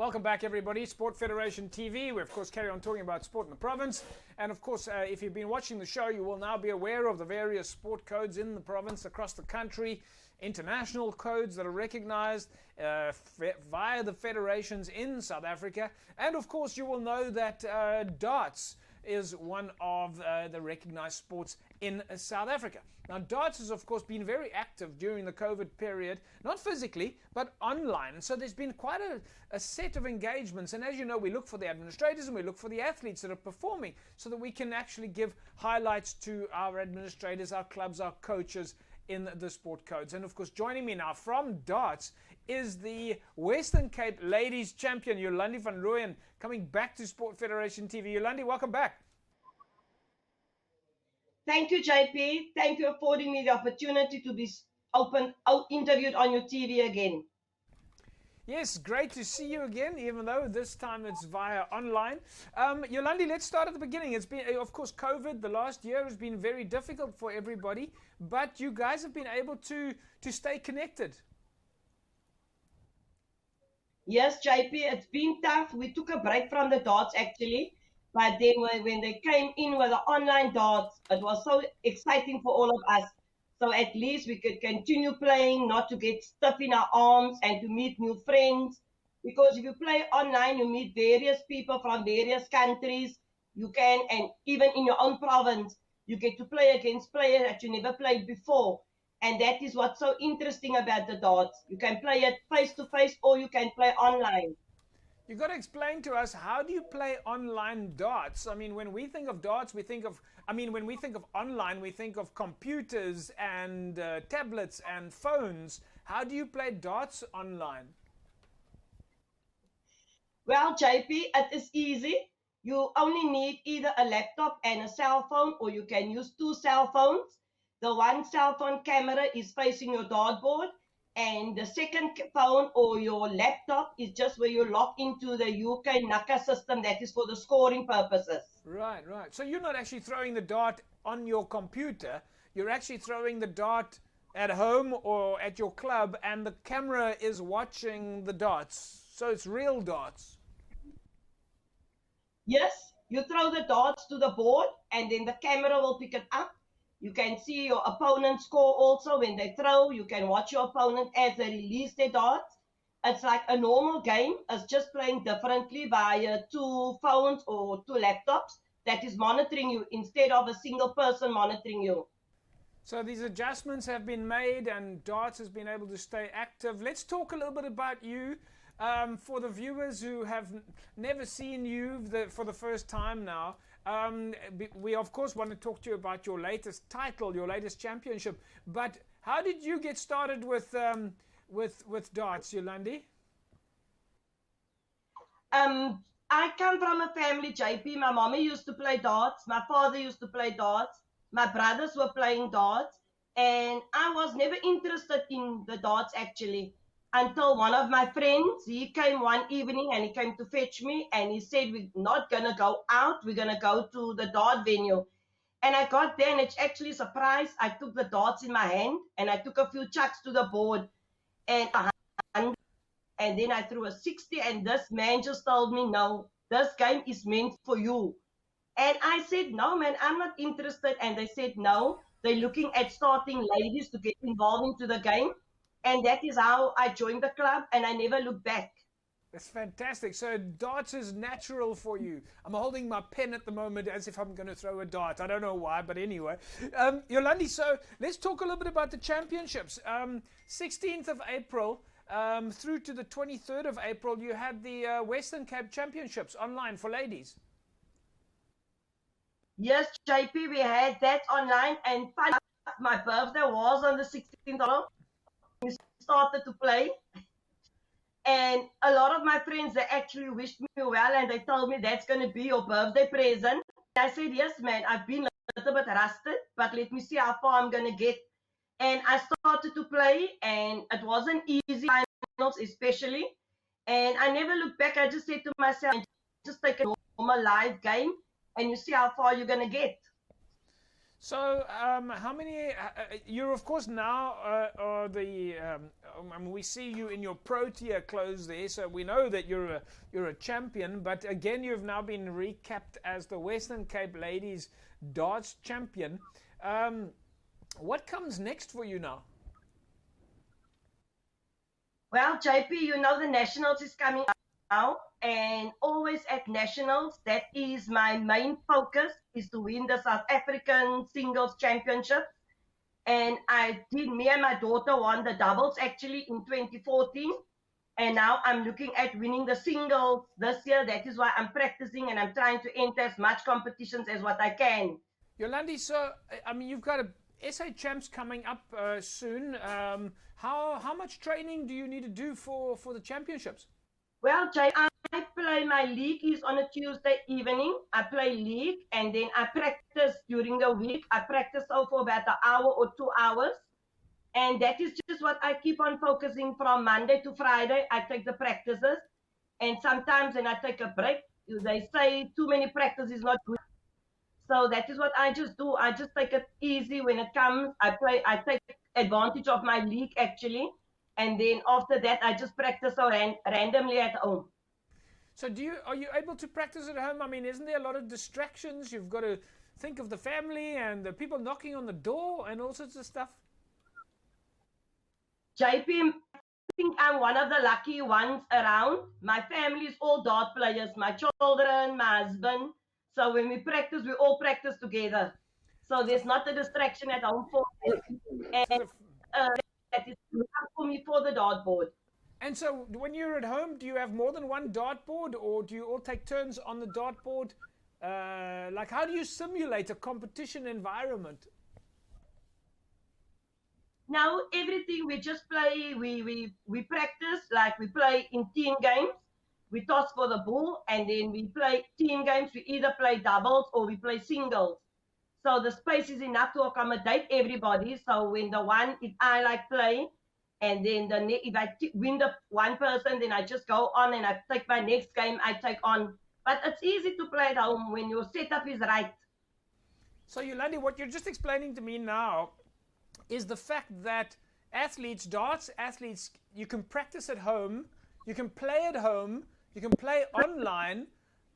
Welcome back, everybody. Sport Federation TV. We, of course, carry on talking about sport in the province. And, of course, if you've been watching the show, you will now be aware of the various sport codes in the province, across the country, international codes that are recognized via the federations in South Africa. And, of course, you will know that darts is one of the recognized sports in South Africa. Now, darts has, of course, been very active during the COVID period, not physically, but online. And so there's been quite a set of engagements. And as you know, we look for the administrators and we look for the athletes that are performing so that we can actually give highlights to our administrators, our clubs, our coaches in the sport codes. And, of course, joining me now from darts is the Western Cape Ladies Champion, Yolande van Rooyen, coming back to Sport Federation TV. Yolande, welcome back. Thank you, JP. Thank you for affording me the opportunity to be interviewed on your TV again. Yes, great to see you again, even though this time it's via online. Yolande, let's start at the beginning. It's been, of course, COVID. The last year has been very difficult for everybody, but you guys have been able to stay connected. Yes, JP, it's been tough. We took a break from the darts, actually. But then when they came in with the online darts, it was so exciting for all of us. So at least we could continue playing, not to get stiff in our arms and to meet new friends. Because if you play online, you meet various people from various countries. You can, and even in your own province, you get to play against players that you never played before. And that is what's so interesting about the darts. You can play it face-to-face or you can play online. You've got to explain to us, how do you play online darts? I mean, when we think of darts, we think of, when we think of online, we think of computers and tablets and phones. How do you play darts online? Well, JP, it is easy. You only need either a laptop and a cell phone, or you can use two cell phones. The one cell phone camera is facing your dartboard, and the second phone or your laptop is just where you log into the UK NACA system that is for the scoring purposes. Right, right. So you're not actually throwing the dart on your computer. You're actually throwing the dart at home or at your club, and the camera is watching the darts. So it's real darts. Yes, you throw the darts to the board, and then the camera will pick it up. You can see your opponent's score also when they throw. You can watch your opponent as they release their darts. It's like a normal game. It's just playing differently via two phones or two laptops that is monitoring you instead of a single person monitoring you. So these adjustments have been made and darts has been able to stay active. Let's talk a little bit about you. For the viewers who have never seen you for the first time now, we of course want to talk to you about your latest title, your latest championship. But how did you get started with darts, Yolande? I come from a family, JP. My mommy used to play darts. My father used to play darts. My brothers were playing darts. And I was never interested in the darts, actually, until one of my friends, he came one evening and he came to fetch me and he said, we're not going to go out, we're going to go to the dart venue. And I got there and it's actually a surprise. I took the darts in my hand and I took a few chucks to the board and then I threw a 60, and this man just told me, no, this game is meant for you. And I said, no, man, I'm not interested. And they said, no, they're looking at starting ladies to get involved into the game. And that is how I joined the club, and I never looked back. That's fantastic. So darts is natural for you. I'm holding my pen at the moment as if I'm going to throw a dart. I don't know why, but anyway. Yolande, so let's talk a little bit about the championships. 16th of April through to the 23rd of April, you had the Western Cape Championships online for ladies. Yes, JP, we had that online, and my birthday was on the 16th of April. We started to play, and a lot of my friends, they actually wished me well, and they told me that's going to be your birthday present. I said, yes, man, I've been a little bit rusted, but let me see how far I'm going to get. And I started to play, and it wasn't easy, finals especially, and I never looked back. I just said to myself, just take a normal live game, and you see how far you're going to get. So, how many? You're of course now are the I mean, we see you in your Protea clothes there, so we know that you're a champion. But again, you've now been recapped as the Western Cape Ladies Darts Champion. What comes next for you now? Well, JP, you know the Nationals is coming up now, and always at Nationals, that is my main focus, is to win the South African Singles Championship. And me and my daughter won the doubles actually in 2014. And now I'm looking at winning the singles this year. That is why I'm practicing and I'm trying to enter as much competitions as what I can. Yolande, so, I mean, you've got a SA Champs coming up soon. How much training do you need to do for the championships? Well, Jay, I play, my league is on a Tuesday evening. I play league and then I practice during the week. I practice for about an hour or 2 hours. And that is just what I keep on focusing from Monday to Friday. I take the practices. And sometimes when I take a break, they say too many practices is not good. So that is what I just do. I just take it easy when it comes. I take advantage of my league actually. And then after that, I just practice randomly at home. So are you able to practice at home? I mean, isn't there a lot of distractions? You've got to think of the family and the people knocking on the door and all sorts of stuff. JP, I think I'm one of the lucky ones around. My family is all dart players, my children, my husband. So when we practice, we all practice together. So there's not a distraction at home for me. And that is enough for me for the dartboard. And so when you're at home, do you have more than one dartboard, or do you all take turns on the dartboard? Like, how do you simulate a competition environment? Now, everything we just play, we practice, like we play in team games. We toss for the ball, and then we play team games. We either play doubles or we play singles. So the space is enough to accommodate everybody. So when if I like play, and then if I win the one person, then I just go on and I take my next game, I take on. But it's easy to play at home when your setup is right. So Yolande, what you're just explaining to me now is the fact that darts athletes, you can practice at home, you can play at home, you can play online,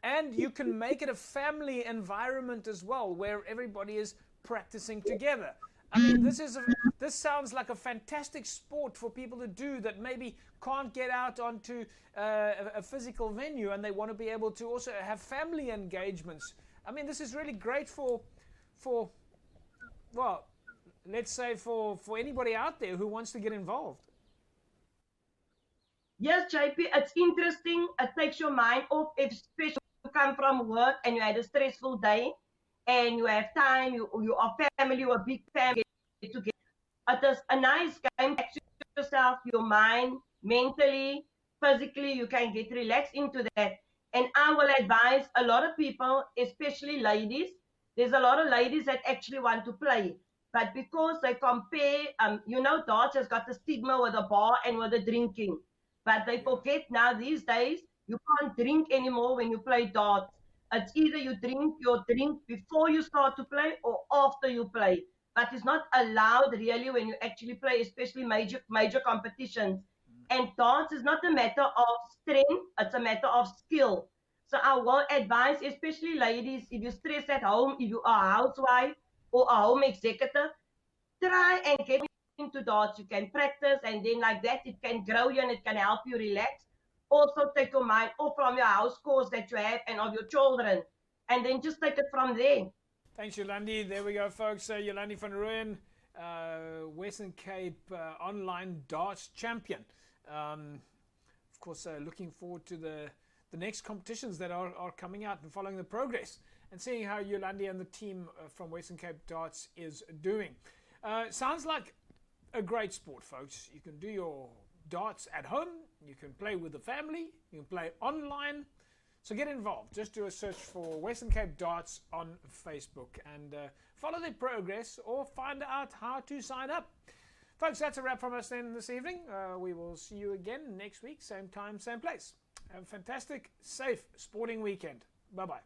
and you can make it a family environment as well, where everybody is practicing together. I mean, this sounds like a fantastic sport for people to do that maybe can't get out onto a physical venue, and they want to be able to also have family engagements. I mean, this is really great for well, let's say for anybody out there who wants to get involved. Yes, JP, it's interesting. It takes your mind off, especially you come from work and you had a stressful day and you have time, you are family, you are a big family together. It is a nice game to yourself, your mind, mentally, physically, you can get relaxed into that. And I will advise a lot of people, especially ladies, there's a lot of ladies that actually want to play. But because they compare, darts has got the stigma with the bar and with the drinking. But they forget now these days, you can't drink anymore when you play darts. It's either you drink your drink before you start to play or after you play. But it's not allowed really when you actually play, especially major competitions. And darts is not a matter of strength, it's a matter of skill. So I will advise, especially ladies, if you stress at home, if you are a housewife or a home executive, try and get into darts. You can practice, and then like that, it can grow you and it can help you relax. Also take your mind off from your house chores that you have and of your children, and then just take it from there. Thanks, Yolande. There we go, folks. Yolande van Rooyen, Western Cape online darts champion. Of course, looking forward to the next competitions that are coming out and following the progress and seeing how Yolande and the team from Western Cape Darts is doing. Sounds like a great sport, folks. You can do your darts at home, you can play with the family, you can play online. So get involved. Just do a search for Western Cape Darts on Facebook and follow their progress or find out how to sign up. Folks, that's a wrap from us then this evening. We will see you again next week, same time, same place. Have a fantastic, safe sporting weekend. Bye-bye.